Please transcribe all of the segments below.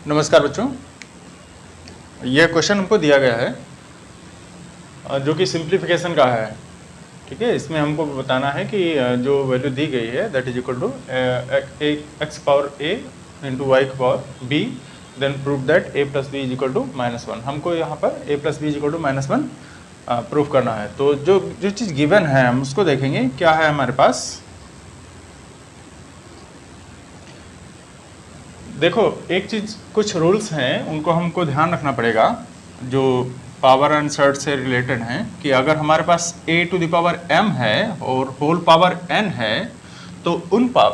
नमस्कार बच्चों, यह क्वेश्चन हमको दिया गया है जो कि सिंप्लीफिकेशन का है। ठीक है, इसमें हमको बताना है कि जो वैल्यू दी गई है that is equal to x power a into y power b, then prove that a plus b is equal to -1। हमको यहाँ पर a plus b is equal to -1 proof करना है। तो जो चीज़ गिवन है हम उसको देखेंगे क्या है हमारे पास। देखो, एक चीज़, कुछ रूल्स हैं उनको हमको ध्यान रखना पड़ेगा जो पावर एंड सर्ट से रिलेटेड हैं कि अगर हमारे पास a to the power m है और होल पावर n है तो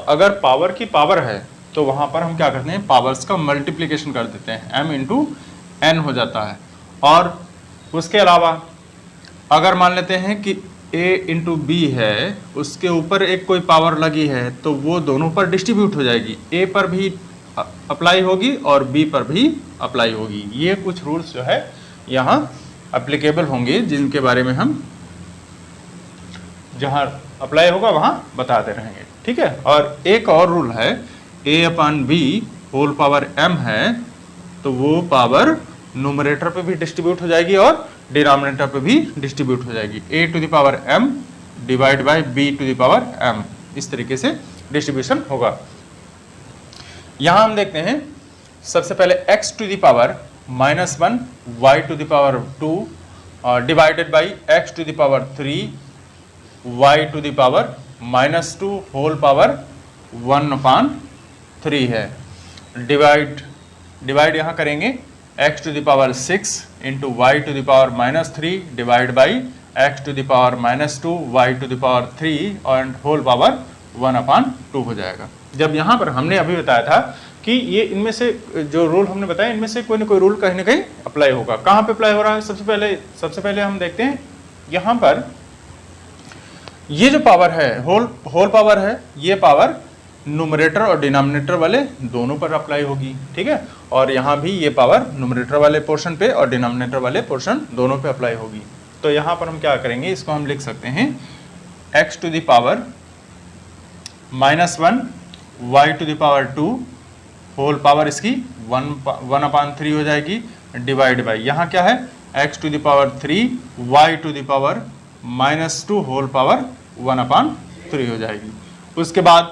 अगर पावर की पावर है तो वहाँ पर हम क्या करते हैं, पावर्स का मल्टीप्लिकेशन कर देते हैं, m इंटू n हो जाता है। और उसके अलावा अगर मान लेते हैं कि a इंटू बी है, उसके ऊपर एक कोई पावर लगी है तो वो दोनों पर डिस्ट्रीब्यूट हो जाएगी, a पर भी अप्लाई होगी और बी पर भी अप्लाई होगी। ये कुछ रूल्स जो है यहाँ एप्लीकेबल होंगे जिनके बारे में हम जहाँ अप्लाई होगा वहाँ बताते रहेंगे। ठीक है, और एक और रूल है a upon b whole power m है तो वो पावर न्यूमरेटर पे भी डिस्ट्रीब्यूट हो जाएगी और डिनोमिनेटर पे भी डिस्ट्रीब्यूट हो जाएगी। a to the power m divide by b to the power m, इस तरीके से डिस्ट्रीब्यूशन होगा। यहाँ हम देखते हैं सबसे पहले x to the power -1 y to the power 2 divided by x to the power 3 y to the power -2 whole power 1/3 है। डिवाइड यहाँ करेंगे x to the power 6 into y to the power -3 divide by x to the power -2 y to the power 3 और whole power 1/2 हो जाएगा। जब यहाँ पर हमने अभी बताया था कि ये इनमें से जो रूल हमने बताया इनमें से कोई ना कोई रूल कहीं ना कहीं अप्लाई होगा। कहाँ पे अप्लाई हो रहा है, सबसे पहले हम देखते हैं यहाँ पर ये जो पावर है होल पावर है, ये पावर न्यूमरेटर और डिनोमिनेटर वाले दोनों पर अप्लाई होगी। ठीक है, और यहाँ भी ये पावर न्यूमरेटर वाले पोर्शन पे और डिनोमिनेटर वाले पोर्शन दोनों पे अप्लाई होगी। तो यहाँ पर हम क्या करेंगे, इसको हम लिख सकते हैं x to the power -1 y to the power 2 whole power इसकी 1/3 हो जाएगी डिवाइड बाई यहाँ क्या है x to the power 3 y to the power -2 whole power 1/3 हो जाएगी। उसके बाद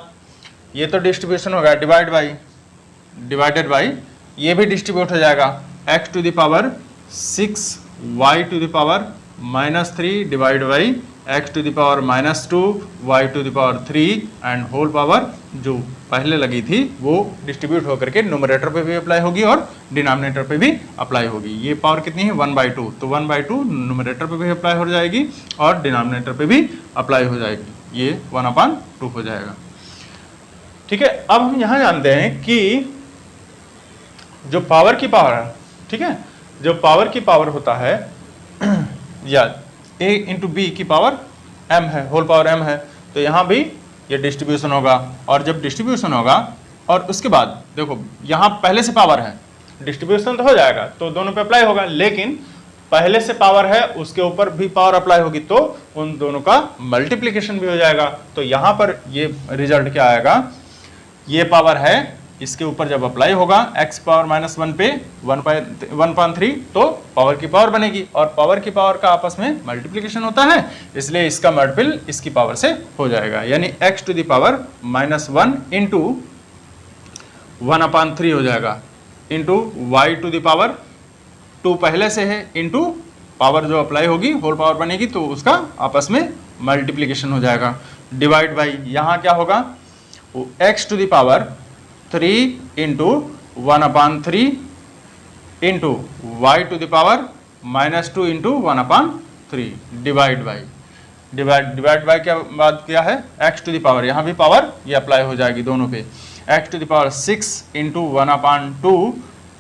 ये तो डिस्ट्रीब्यूशन होगा, डिवाइडेड बाई ये भी डिस्ट्रीब्यूट हो जाएगा, x to the power 6 y to the power -3 divide by x to the power -2 y to the power 3 and whole power जो पहले लगी थी वो डिस्ट्रीब्यूट होकर के न्यूमरेटर पे भी अप्लाई होगी और डिनोमिनेटर पे भी अप्लाई होगी। ये पावर कितनी है 1/2, तो 1/2 न्यूमरेटर पे भी अप्लाई हो जाएगी और डिनोमिनेटर पे भी अप्लाई हो जाएगी, ये 1/2 हो जाएगा। ठीक है, अब हम यहाँ जानते हैं कि जो पावर की पावर है, ठीक है, जो पावर की पावर होता है या a इंटू बी की पावर m है, होल पावर m है, तो यहाँ भी ये डिस्ट्रीब्यूशन होगा। और जब डिस्ट्रीब्यूशन होगा और उसके बाद देखो यहाँ पहले से पावर है, डिस्ट्रीब्यूशन तो हो जाएगा तो दोनों पे अप्लाई होगा, लेकिन पहले से पावर है उसके ऊपर भी पावर अप्लाई होगी तो उन दोनों का मल्टीप्लिकेशन भी हो जाएगा। तो यहाँ पर ये रिजल्ट क्या आएगा, ये पावर है इसके ऊपर जब अप्लाई होगा x पावर -1 पे 1/3 तो पावर की पावर बनेगी और पावर की पावर का आपस में मल्टीप्लिकेशन होता है, इसलिए इसका मल्टीपल इसकी पावर से हो जाएगा, यानी x to the power -1 into 1/3 हो जाएगा into y to the power 2 पहले से है इंटू पावर जो अप्लाई होगी होल पावर बनेगी तो उसका आपस में मल्टीप्लिकेशन हो जाएगा, डिवाइड बाई यहाँ क्या होगा x to the power 3 into 1/3 into y to the power -2 into 1/3 divide by क्या बात किया है x टू द पावर, यहाँ भी पावर ये अप्लाई हो जाएगी दोनों पे, x to the power 6 into 1/2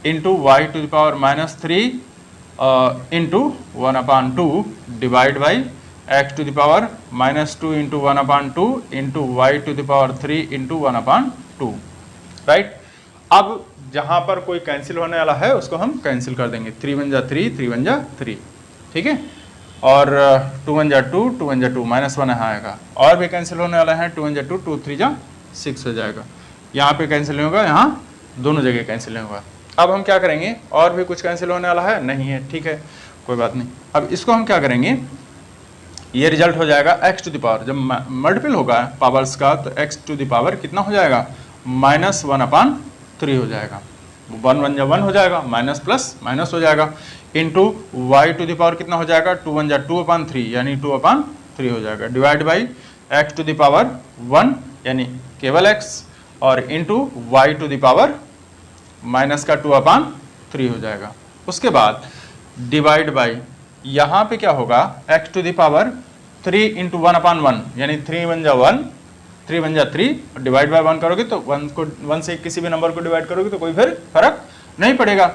into y to the power -3 into 1/2 divide by x to the power -2 into 1/2 into y to the power 3 into 1/2, right. अब जहां पर कोई कैंसिल होने वाला है उसको हम कैंसिल कर देंगे, 3 1 जा 3, 3 1 जा 3, ठीक है, और 2 1 जा 2, 2 1 जा 2, -1 यहाँ आएगा, और भी कैंसिल होने वाला है 2 1 जा 2, 2 3 जा 6 हो जाएगा। यहाँ पे कैंसिल होगा, यहाँ दोनों जगह कैंसिल होगा। अब हम क्या करेंगे, और भी कुछ कैंसिल होने वाला है नहीं है, ठीक है कोई बात नहीं। अब इसको हम क्या करेंगे, ये रिजल्ट हो जाएगा x टू द पावर, जब मल्टीपल होगा पावर्स का तो x टू द पावर कितना हो जाएगा, -1/3 हो जाएगा। 1 1 जा 1 हो जाएगा, माइनस प्लस माइनस हो जाएगा, into y to the power कितना हो जाएगा, 2 1 जा 2/3 यानी 2/3 हो जाएगा, divide by x to the power 1 यानी केवल x, और into y to the power minus का 2/3 हो जाएगा। उसके बाद डिवाइड बाई यहाँ पे क्या होगा, x to the power 3 into 1/1 यानी 3 1 जा 1, 3 1 जा 3, डिवाइड बाय 1 करोगे तो 1 से किसी भी नंबर को डिवाइड करोगे तो कोई फिर फर्क नहीं पड़ेगा,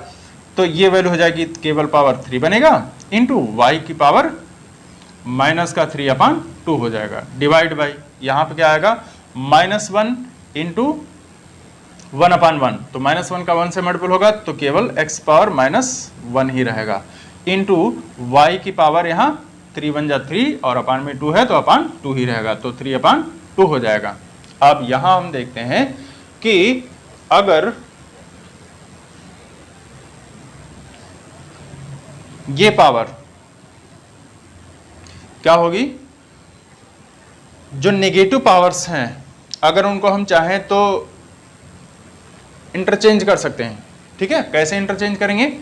तो ये वैल्यू हो जाएगी केवल पावर 3 बनेगा, इंटू y की पावर माइनस का 3/2 हो जाएगा, डिवाइड बाई यहाँ पे क्या आएगा, -1 इंटू 1/1, तो -1 का 1 से मल्टीपल होगा तो केवल x पावर -1 ही रहेगा, इंटू y की पावर यहाँ 3 1 जा 3 और अपान में 2 है तो अपान 2 ही रहेगा, तो 3/2 हो जाएगा। अब यहां हम देखते हैं कि अगर ये पावर क्या होगी, जो नेगेटिव पावर्स हैं अगर उनको हम चाहें तो इंटरचेंज कर सकते हैं, ठीक है। कैसे इंटरचेंज करेंगे,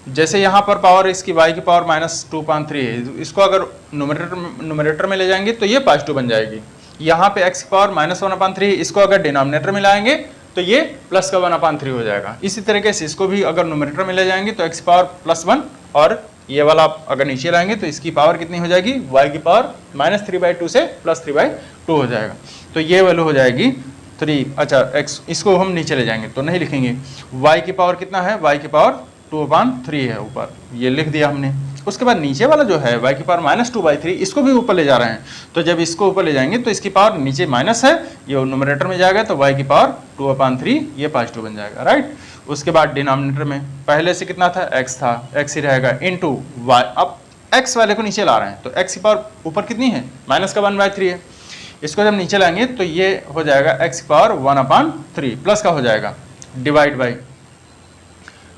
जैसे यहाँ पर पावर इसकी y की पावर -2/3 है, इसको अगर न्यूमरेटर में ले जाएंगे तो ये +2 बन जाएगी, यहाँ पे x की पावर -1/3, इसको अगर डिनोमिनेटर में लाएंगे तो ये प्लस का 1/3 हो जाएगा। इसी तरीके से इसको भी अगर न्यूमरेटर में ले जाएंगे तो x की पावर +1, और ये वाला अगर नीचे लाएंगे तो इसकी पावर कितनी हो जाएगी, y की पावर -3/2 से +3/2 हो जाएगा, तो ये वैल्यू हो जाएगी 3। अच्छा x इसको हम नीचे ले जाएंगे तो नहीं लिखेंगे, y की पावर कितना है, y की पावर 2/3 है, ऊपर ये लिख दिया हमने। उसके बाद नीचे वाला जो है y की पावर -2/3, इसको भी ऊपर ले जा रहे हैं, तो जब इसको ऊपर ले जाएंगे तो इसकी पावर नीचे माइनस है, ये न्यूमरेटर में जाएगा तो y की पावर 2/3 ये +2 बन जाएगा, राइट। उसके बाद डिनोमिनेटर में पहले से कितना था, x था, x ही रहेगा, इंटू y, अब x वाले को नीचे ला रहे हैं तो x की पावर ऊपर कितनी है, -1/3 है, इसको जब नीचे लाएंगे तो ये हो जाएगा x की पावर 1/3 प्लस का हो जाएगा, डिवाइड बाई,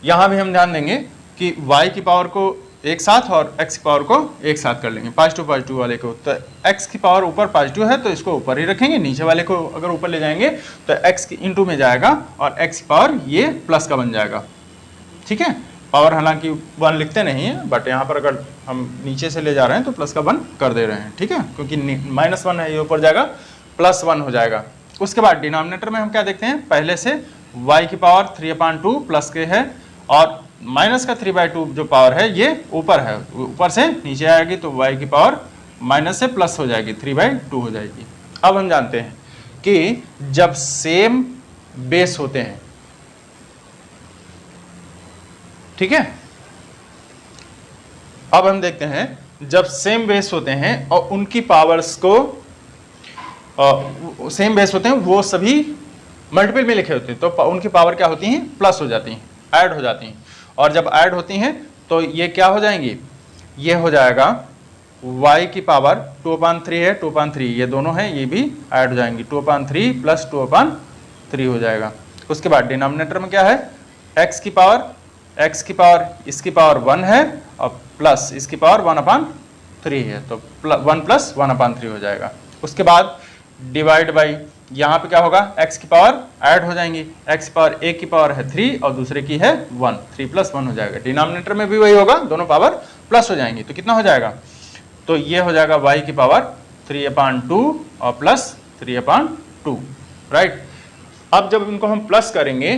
यहाँ भी हम ध्यान देंगे कि y की पावर को एक साथ और x की पावर को एक साथ कर लेंगे, +2 वाले को, तो x की पावर ऊपर +2 है तो इसको ऊपर ही रखेंगे, नीचे वाले को अगर ऊपर ले जाएंगे तो x की इंटू में जाएगा और x की पावर ये प्लस का बन जाएगा, ठीक है। पावर हालांकि 1 लिखते नहीं है, बट यहाँ पर अगर हम नीचे से ले जा रहे हैं तो प्लस का 1 कर दे रहे हैं, ठीक है, क्योंकि -1 है, ये ऊपर जाएगा +1 हो जाएगा। उसके बाद डिनोमिनेटर में हम क्या देखते हैं, पहले से y की पावर 3/2 प्लस के है, और माइनस का 3/2 जो पावर है ये ऊपर है, ऊपर से नीचे आएगी तो y की पावर माइनस से प्लस हो जाएगी, 3/2 हो जाएगी। अब हम जानते हैं कि जब सेम बेस होते हैं, ठीक है, अब हम देखते हैं जब सेम बेस होते हैं और उनकी पावर्स को सेम बेस होते हैं, वो सभी मल्टीपल में लिखे होते हैं, तो उनकी पावर क्या होती हैं, प्लस हो जाती हैं, ऐड हो जाती हैं, और जब ऐड होती हैं तो ये क्या हो जाएंगी, ये हो जाएगा y की पावर 2/3 है, 2/3 ये दोनों हैं, ये भी ऐड हो जाएंगी, 2/3 प्लस 2/3 हो जाएगा। उसके बाद डिनोमिनेटर में क्या है, x की पावर इसकी पावर 1 है और प्लस इसकी पावर 1/3 है, तो 1 + 1/3 हो जाएगा। उसके बाद डिवाइड बाई, यहाँ पे क्या होगा, x की पावर ऐड हो जाएंगी, x की पावर एक की पावर है 3 और दूसरे की है 1, 3 + 1 हो जाएगा। डिनोमिनेटर में भी वही होगा, दोनों पावर प्लस हो जाएंगी, तो कितना हो जाएगा, तो ये हो जाएगा y की पावर 3/2 और प्लस 3/2, राइट। अब जब इनको हम प्लस करेंगे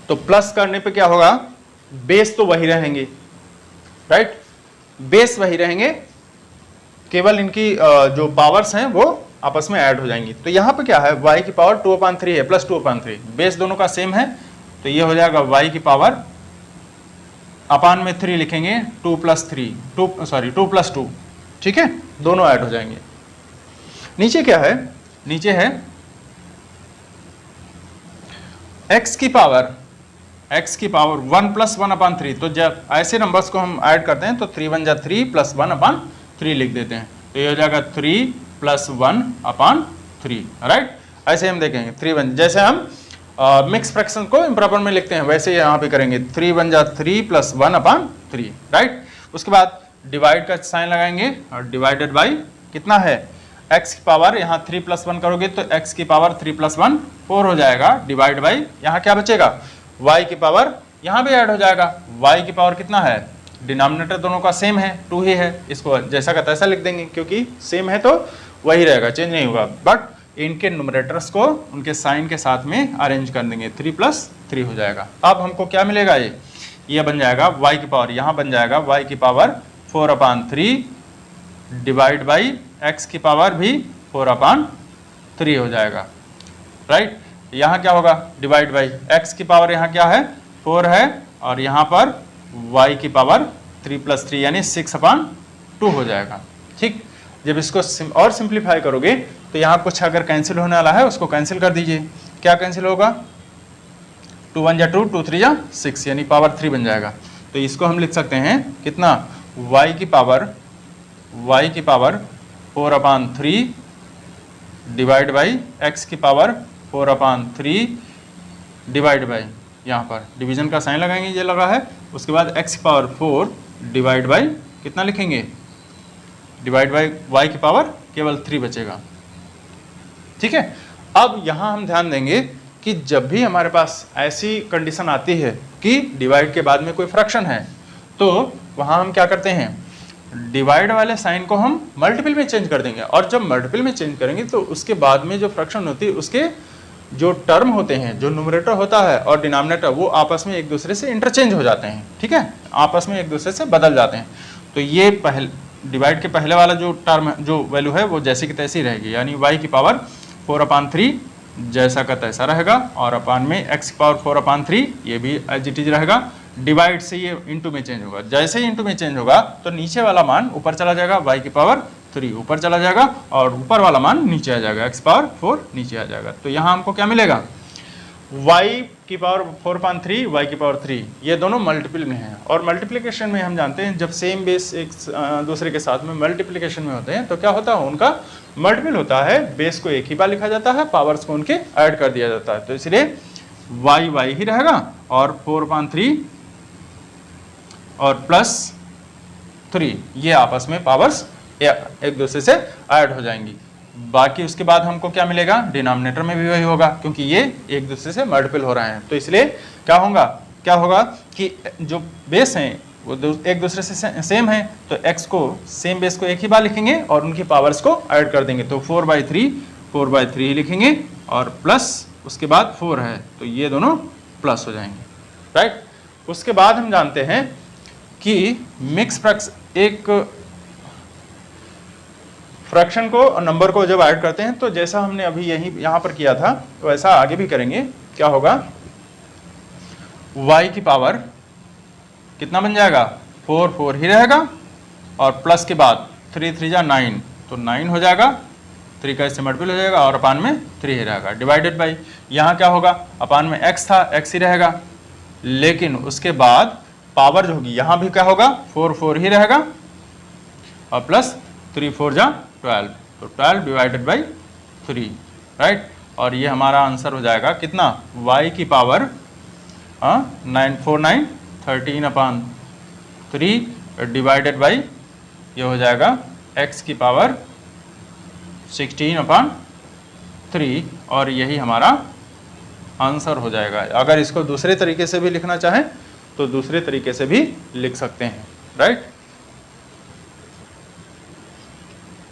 तो प्लस करने पे क्या होगा, बेस तो वही रहेंगे, राइट, बेस वही रहेंगे, केवल इनकी जो पावर्स हैं वो आपस में ऐड हो जाएंगी। तो यहाँ पे क्या है, y की पावर 2/3 है प्लस 2/3, बेस दोनों का सेम है, तो ये हो जाएगा y की पावर अपान में 3 लिखेंगे, 2 + 2, ठीक है, दोनों ऐड हो जाएंगे। नीचे क्या है, नीचे है x की पावर 1 + 1/3, तो जब ऐसे नंबर्स को हम ऐड करते हैं तो 3 1 जा 3 + 1/3 लिख देते हैं, तो ये हो जाएगा 3 + 1/3, राइट। ऐसे हम देखेंगे 3 1, जैसे हम मिक्स फ्रैक्शन को इम्प्रॉपर में लिखते हैं वैसे यहाँ पे करेंगे। 3 1 जा 3 + 1/3, राइट। उसके बाद डिवाइड का साइन लगाएंगे और डिवाइडेड बाई कितना है x की पावर, यहाँ 3 + 1 करोगे तो x की पावर 3 + 1 4 हो जाएगा, डिवाइड बाई यहाँ क्या बचेगा y की पावर, यहाँ भी ऐड हो जाएगा, y की पावर कितना है, डिनोमिनेटर दोनों का सेम है 2 ही है, इसको जैसा का तैसा लिख देंगे क्योंकि सेम है तो वही रहेगा, चेंज नहीं होगा। बट इनके न्यूमरेटर्स को उनके साइन के साथ में अरेंज कर देंगे, 3 + 3 हो जाएगा। अब हमको क्या मिलेगा, ये बन जाएगा y की पावर, यहाँ बन जाएगा y की पावर 4/3 डिवाइड बाई x की पावर भी 4/3 हो जाएगा, राइट। यहाँ क्या होगा, डिवाइड बाई x की पावर यहाँ क्या है 4 है और यहाँ पर y की पावर 3 + 3 यानी 6/2 हो जाएगा, ठीक। जब इसको और सिंप्लीफाई करोगे तो यहाँ कुछ अगर कैंसिल होने वाला है उसको कैंसिल कर दीजिए। क्या कैंसिल होगा, 2 1 जा 2 2 3 जा 6 यानी पावर 3 बन जाएगा। तो इसको हम लिख सकते हैं कितना, y की पावर 4/3 डिवाइड बाई x की पावर 4/3 डिवाइड बाई, यहाँ पर डिवीजन का साइन लगाएंगे, ये लगा है। उसके बाद x की पावर 4 डिवाइड बाई कितना लिखेंगे, डिवाइड बाई y की पावर केवल 3 बचेगा, ठीक है। अब यहाँ हम ध्यान देंगे कि जब भी हमारे पास ऐसी कंडीशन आती है कि डिवाइड के बाद में कोई फ्रैक्शन है तो वहाँ हम क्या करते हैं, डिवाइड वाले साइन को हम मल्टीपल में चेंज कर देंगे, और जब मल्टीपल में चेंज करेंगे तो उसके बाद में जो फ्रैक्शन होती है उसके जो टर्म होते हैं, जो न्यूमरेटर होता है और डिनोमिनेटर, वो आपस में एक दूसरे से इंटरचेंज हो जाते हैं, ठीक है, आपस में एक दूसरे से बदल जाते हैं। तो ये डिवाइड के पहले वाला जो टर्म जो वैल्यू है वो जैसी की तैसी रहेगी, यानी y की पावर 4/3 जैसा का तैसा रहेगा, और अपान में x की पावर 4/3 ये भी एज इट इज रहेगा। डिवाइड से ये इंटू में चेंज होगा, जैसे ही इंटू में चेंज होगा तो नीचे वाला मान ऊपर चला जाएगा, y की पावर 3 ऊपर चला जाएगा और ऊपर वाला मान नीचे आ जाएगा, x की पावर 4 नीचे आ जाएगा। तो यहाँ हमको क्या मिलेगा, y की पावर 4/3 y की पावर 3 ये दोनों मल्टीपल में हैं, और मल्टीप्लिकेशन में हम जानते हैं जब सेम बेस एक दूसरे के साथ में मल्टीप्लिकेशन में होते हैं तो क्या होता है, उनका मल्टीपल होता है, बेस को एक ही बार लिखा जाता है, पावर्स को उनके ऐड कर दिया जाता है। तो इसलिए y ही रहेगा और 4/3 और +3 ये आपस में पावर्स एक दूसरे से ऐड हो जाएंगी। बाकी उसके बाद हमको क्या मिलेगा, डिनोमिनेटर में भी वही होगा क्योंकि ये एक दूसरे से मल्टीपल हो रहे हैं। तो इसलिए क्या होगा कि जो बेस हैं वो एक दूसरे से सेम है, तो x को सेम बेस को एक ही बार लिखेंगे और उनकी पावर्स को ऐड कर देंगे। तो 4/3 लिखेंगे और प्लस उसके बाद 4 है तो ये दोनों प्लस हो जाएंगे, राइट। उसके बाद हम जानते हैं कि मिक्स फ्रैक्शन एक फ्रैक्शन को और नंबर को जब ऐड करते हैं तो जैसा हमने अभी यहाँ पर किया था तो ऐसा आगे भी करेंगे। क्या होगा, y की पावर कितना बन जाएगा, 4 ही रहेगा और प्लस के बाद 3 3 जा 9 तो 9 हो जाएगा, 3 का इससे मल्टीपल हो जाएगा और अपान में 3 ही रहेगा, डिवाइडेड बाई यहाँ क्या होगा, अपान में x था x ही रहेगा, लेकिन उसके बाद पावर जो होगी यहाँ भी क्या होगा, 4 ही रहेगा और प्लस 3 4 जा 12 तो 12 डिवाइडेड बाई 3, राइट। और ये हमारा आंसर हो जाएगा कितना, y की पावर 13/3 डिवाइडेड बाई ये हो जाएगा x की पावर 16/3 और यही हमारा आंसर हो जाएगा। अगर इसको दूसरे तरीके से भी लिखना चाहें तो दूसरे तरीके से भी लिख सकते हैं, राइट।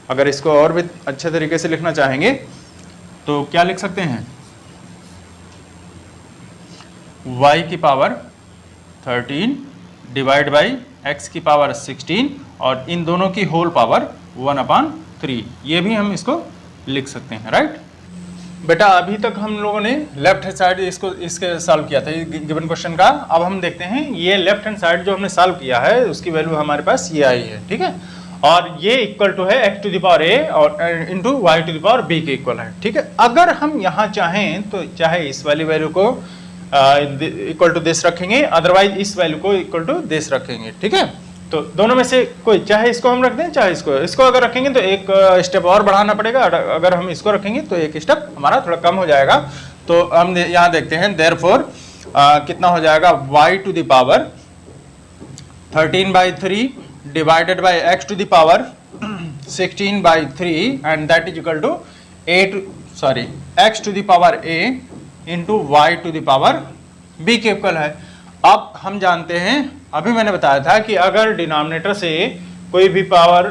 अगर इसको और भी अच्छे तरीके से लिखना चाहेंगे तो क्या लिख सकते हैं, y की पावर 13 डिवाइड बाई x की पावर 16 और इन दोनों की होल पावर 1/3 ये भी हम इसको लिख सकते हैं, राइट। बेटा अभी तक हम लोगों ने लेफ्ट हैंड साइड इसके सॉल्व किया था गिवन क्वेश्चन का। अब हम देखते हैं ये लेफ्ट हैंड साइड जो हमने सॉल्व किया है उसकी वैल्यू हमारे पास ये आई है, ठीक है, और ये इक्वल टू है x to the power a और into y to the power b के इक्वल है, ठीक है। अगर हम यहाँ चाहें तो चाहे इस वाली वैल्यू को इक्वल टू दिस रखेंगे, अदरवाइज इस वैल्यू को इक्वल टू दिस रखेंगे, ठीक है। तो दोनों में से कोई, चाहे इसको हम रख दें चाहे इसको अगर रखेंगे तो एक स्टेप और बढ़ाना पड़ेगा, अगर हम इसको रखेंगे तो एक स्टेप हमारा थोड़ा कम हो जाएगा। तो हम यहाँ देखते हैं देयरफॉर कितना हो जाएगा, y to the power 13/3 divided by x to the power 16/3 and that is equal to x to the power a into y to the power b के इक्वल है। अब हम जानते हैं, अभी मैंने बताया था कि अगर डिनोमिनेटर से कोई भी पावर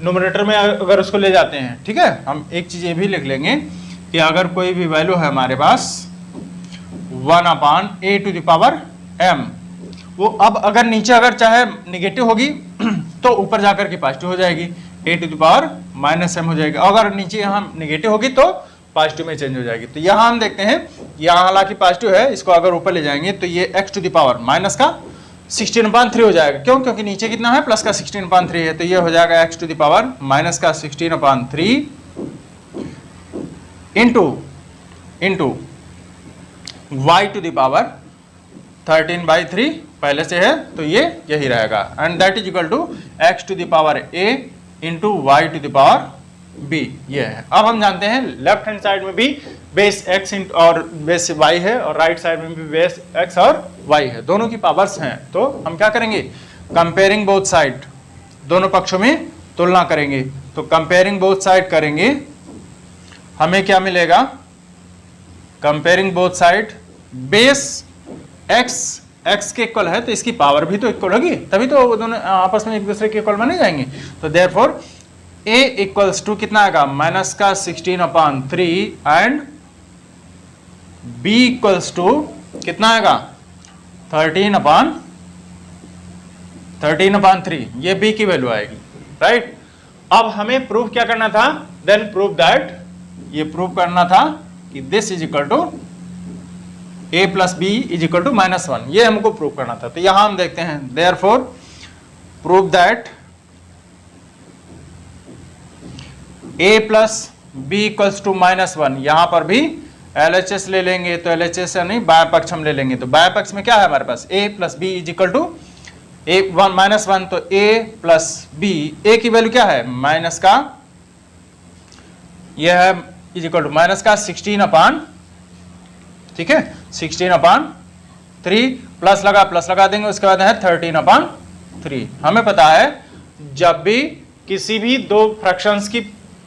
न्यूमरेटर में अगर उसको ले जाते हैं, ठीक है, हम एक चीज ये भी लिख लेंगे कि अगर कोई भी वैल्यू है हमारे पास 1/a to the power m, वो अब अगर नीचे अगर चाहे निगेटिव होगी तो ऊपर जाकर के पॉजिटिव हो जाएगी, a to the power -m हो जाएगी। अगर नीचे यहाँ निगेटिव होगी तो पॉजिटिव में चेंज हो जाएगी। तो यहाँ हम देखते हैं, यहाँ हालांकि पॉजिटिव है, इसको अगर ऊपर ले जाएंगे तो ये x to the power minus का 16/3 हो जाएगा। क्यों? क्योंकि नीचे कितना है, प्लस का 16/3 है, तो ये हो जाएगा x to the power minus का 16/3 into y to the power 13/3 पहले से है, तो ये यही रहेगा and that is equal to x to the power a into y to the power b, ये है। अब हम जानते हैं लेफ्ट हैंड साइड में भी बेस x और बेस y है और राइट साइड में भी बेस x और y है, दोनों की पावर्स हैं। तो हम क्या करेंगे, कंपेयरिंग बोथ साइड, दोनों पक्षों में तुलना करेंगे। तो कंपेयरिंग बोथ साइड करेंगे, हमें क्या मिलेगा, comparing both side base x के इक्वल है तो इसकी पावर भी तो इक्वल होगी, तभी तो वो दोनों आपस में एक दूसरे के इक्वल माने जाएंगे। तो देयरफॉर a इक्वल्स टू कितना आएगा, माइनस का 16/3 एंड b इक्वल्स टू कितना आएगा 13/3, ये b की वैल्यू आएगी, राइट। अब हमें प्रूव क्या करना था, देन प्रूव दैट, ये प्रूव करना था कि this is equal to a plus b is equal to -1, ये हमको प्रूव करना था। तो यहां हम देखते हैं therefore prove that a plus b equals to -1, यहां पर भी LHS ले लेंगे तो LHS या नहीं, बाएं पक्ष हम ले लेंगे। तो बाएं पक्ष में क्या है हमारे पास, a plus b is equal to -1, तो a प्लस b, a की वैल्यू क्या है माइनस का, यह है इज इक्वल टू माइनस का 16/, ठीक है, 16/3 प्लस लगा देंगे, उसके बाद है 13/3। हमें पता है जब भी किसी भी दो फ्रैक्शंस की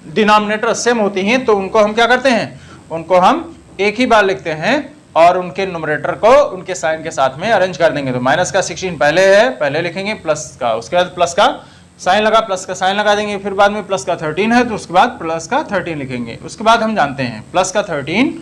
डिनोमिनेटर सेम होती हैं तो उनको हम क्या करते हैं, उनको हम एक ही बार लिखते हैं और उनके न्यूमरेटर को उनके साइन के साथ में अरेंज कर देंगे। तो माइनस का 16 पहले है, पहले लिखेंगे प्लस का, उसके बाद प्लस का साइन लगा, प्लस का साइन लगा देंगे, फिर बाद में प्लस का 13 है तो उसके बाद प्लस का 13 लिखेंगे। उसके बाद हम जानते हैं प्लस का 13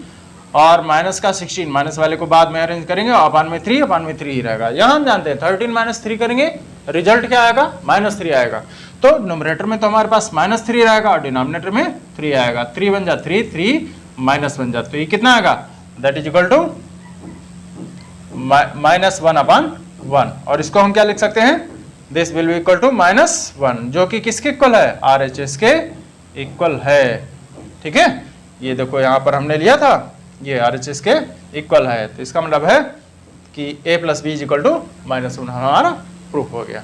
और माइनस का 16, माइनस वाले को बाद में अरेंज करेंगे, अपान में 3 ही रहेगा। यहाँ हम जानते हैं 13 - 3 करेंगे, रिजल्ट क्या आएगा, -3 आएगा। तो न्यूमरेटर में तो हमारे पास -3 रहेगा और डिनोमिनेटर में 3 आएगा, 3 बन जा 3, 3 माइनस बन जा, तो ये कितना आएगा, दैट इज इक्वल टू -1/1। और इसको हम क्या लिख सकते हैं, this will be equal to -1, जो कि किसके इक्वल है, RHS के इक्वल है, ठीक है। ये देखो यहाँ पर हमने लिया था, ये RHS के इक्वल है, तो इसका मतलब है कि a plus b is equal to -1 हमारा प्रूफ हो गया।